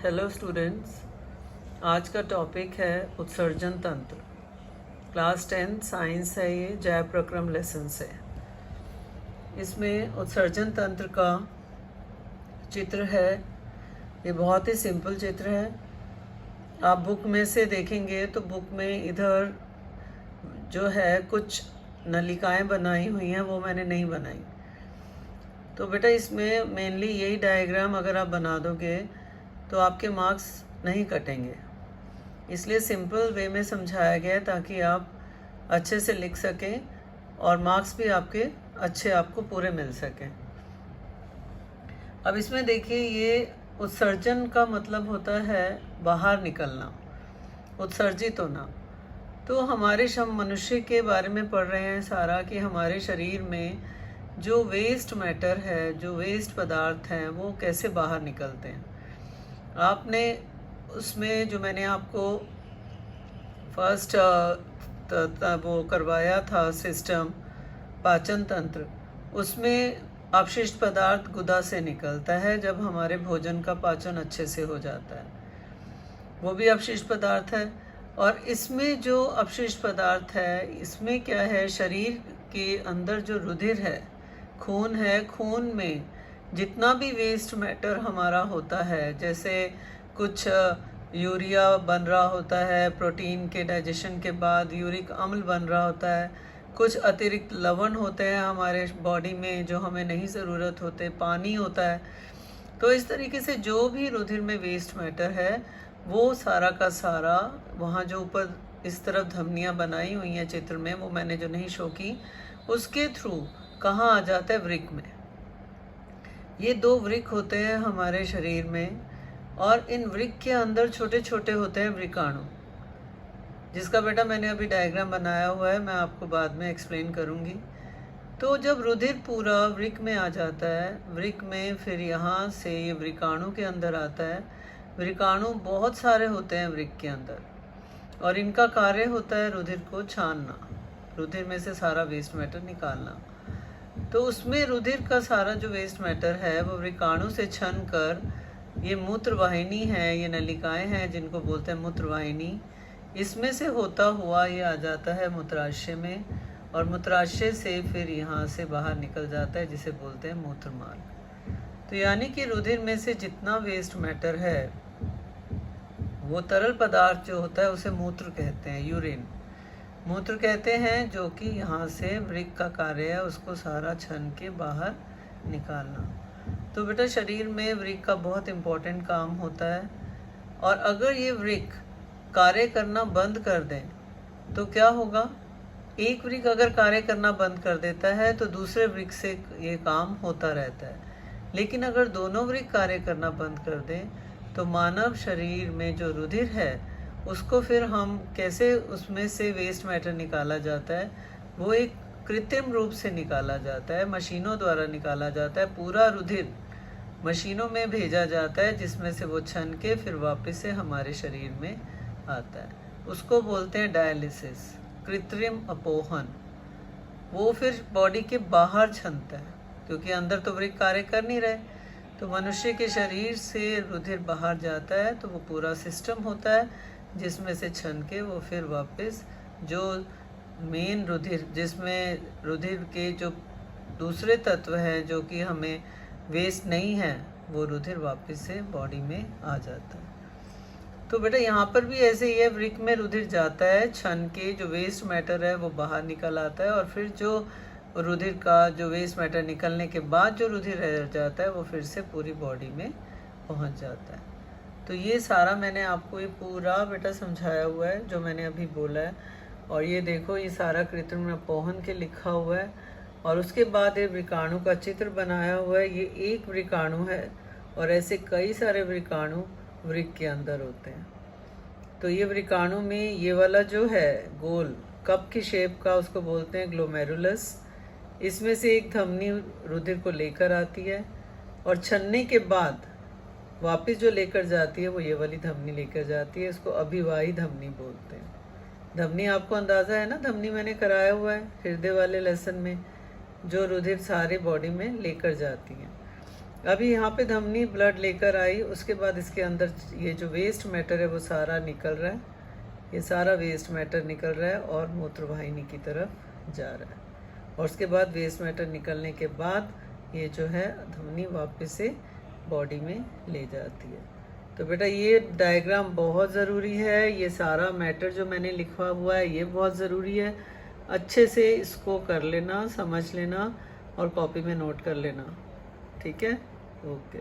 Hello students, आज का topic है उत्सर्जन तंत्र। क्लास 10 साइंस है, ये जय प्रक्रम लेसन है। इसमें उत्सर्जन तंत्र का चित्र है। ये बहुत ही सिंपल चित्र है। आप बुक में से देखेंगे तो बुक में इधर जो है कुछ नलिकाएं बनाई हुई हैं, वो मैंने नहीं बनाई। तो बेटा इसमें मेनली यही डायग्राम अगर आप बना दोगे तो आपके मार्क्स नहीं कटेंगे, इसलिए सिंपल वे में समझाया गया है ताकि आप अच्छे से लिख सकें और मार्क्स भी आपके अच्छे आपको पूरे मिल सकें। अब इसमें देखिए, ये उत्सर्जन का मतलब होता है बाहर निकलना, उत्सर्जित होना। तो हमारे मनुष्य के बारे में पढ़ रहे हैं सारा कि हमारे शरीर में जो वेस्ट मैटर है, जो वेस्ट पदार्थ हैं, वो कैसे बाहर निकलते हैं। आपने उसमें जो मैंने आपको फर्स्ट वो करवाया था सिस्टम पाचन तंत्र, उसमें अपशिष्ट पदार्थ गुदा से निकलता है जब हमारे भोजन का पाचन अच्छे से हो जाता है, वो भी अपशिष्ट पदार्थ है। और इसमें जो अपशिष्ट पदार्थ है, इसमें क्या है, शरीर के अंदर जो रुधिर है, खून है, खून में जितना भी वेस्ट मैटर हमारा होता है, जैसे कुछ यूरिया बन रहा होता है, प्रोटीन के डाइजेशन के बाद यूरिक अम्ल बन रहा होता है, कुछ अतिरिक्त लवण होते हैं हमारे बॉडी में जो हमें नहीं ज़रूरत होते, पानी होता है। तो इस तरीके से जो भी रुधिर में वेस्ट मैटर है, वो सारा का सारा वहाँ जो ऊपर इस तरफ धमनियाँ बनाई हुई हैं चित्र में, वो मैंने जो नहीं शो की, उसके थ्रू कहाँ आ जाता है, वृक्क में। ये 2 वृक्क होते हैं हमारे शरीर में, और इन वृक्क के अंदर छोटे छोटे होते हैं वृकाणु, जिसका बेटा मैंने अभी डायग्राम बनाया हुआ है, मैं आपको बाद में एक्सप्लेन करूँगी। तो जब रुधिर पूरा वृक्क में आ जाता है, वृक्क में फिर यहाँ से ये वृकाणु के अंदर आता है। वृकाणु बहुत सारे होते हैं वृक्क के अंदर, और इनका कार्य होता है रुधिर को छानना, रुधिर में से सारा वेस्ट मैटर निकालना। तो उसमें रुधिर का सारा जो वेस्ट मैटर है वो वृकाणु से छन कर ये मूत्रवाहिनी है, ये नलिकाएं हैं जिनको बोलते हैं मूत्रवाहिनी, इसमें से होता हुआ ये आ जाता है मूत्राशय में, और मूत्राशय से फिर यहाँ से बाहर निकल जाता है, जिसे बोलते हैं मूत्रमार्ग। तो यानी कि रुधिर में से जितना वेस्ट मैटर है, वो तरल पदार्थ जो होता है उसे मूत्र कहते हैं, यूरिन मूत्र कहते हैं, जो कि यहाँ से वृक्क का कार्य है उसको सारा छन के बाहर निकालना। तो बेटा शरीर में वृक्क का बहुत इम्पोर्टेंट काम होता है, और अगर ये वृक्क कार्य करना बंद कर दें तो क्या होगा, एक वृक्क अगर कार्य करना बंद कर देता है तो दूसरे वृक्क से ये काम होता रहता है। लेकिन अगर दोनों वृक्क कार्य करना बंद कर दें तो मानव शरीर में जो रुधिर है उसको फिर हम कैसे उसमें से वेस्ट मैटर निकाला जाता है, वो एक कृत्रिम रूप से निकाला जाता है, मशीनों द्वारा निकाला जाता है। पूरा रुधिर मशीनों में भेजा जाता है, जिसमें से वो छन के फिर वापस से हमारे शरीर में आता है। उसको बोलते हैं डायलिसिस, कृत्रिम अपोहन। वो फिर बॉडी के बाहर छनता है, क्योंकि अंदर तो वृक्क कार्य कर नहीं रहे। तो मनुष्य के शरीर से रुधिर बाहर जाता है, तो वो पूरा सिस्टम होता है जिसमें से छन के वो फिर वापस जो मेन रुधिर, जिसमें रुधिर के जो दूसरे तत्व हैं जो कि हमें वेस्ट नहीं है, वो रुधिर वापस से बॉडी में आ जाता है। तो बेटा यहाँ पर भी ऐसे ही है, वृक्क में रुधिर जाता है, छन के जो वेस्ट मैटर है वो बाहर निकल आता है, और फिर जो रुधिर का जो वेस्ट मैटर निकलने के बाद जो रुधिर रह जाता है वो फिर से पूरी बॉडी में पहुँच जाता है। तो ये सारा मैंने आपको ये पूरा बेटा समझाया हुआ है जो मैंने अभी बोला है। और ये देखो, ये सारा कृत्रिम अपोहन के लिखा हुआ है, और उसके बाद ये वृकाणु का चित्र बनाया हुआ है। ये एक वृकाणु है, और ऐसे कई सारे वृकाणु वृक्क के अंदर होते हैं। तो ये वृकाणु में ये वाला जो है गोल कप की शेप का, उसको बोलते हैं ग्लोमेरुलस। इसमें से एक धमनी रुधिर को लेकर आती है, और छनने के बाद वापस जो लेकर जाती है वो ये वाली धमनी लेकर जाती है। इसको अभिवाही धमनी बोलते हैं। धमनी आपको अंदाज़ा है ना, धमनी मैंने कराया हुआ है हृदय वाले लेसन में, जो रुधिर सारे बॉडी में लेकर जाती हैं। अभी यहाँ पे धमनी ब्लड लेकर आई, उसके बाद इसके अंदर ये जो वेस्ट मैटर है वो सारा निकल रहा है, ये सारा वेस्ट मैटर निकल रहा है और मूत्रवाहिनी की तरफ जा रहा है। और उसके बाद वेस्ट मैटर निकलने के बाद ये जो है धमनी वापस से बॉडी में ले जाती है। तो बेटा ये डायग्राम बहुत ज़रूरी है, ये सारा मैटर जो मैंने लिखा हुआ है ये बहुत ज़रूरी है। अच्छे से इसको कर लेना, समझ लेना और कॉपी में नोट कर लेना। ठीक है, ओके।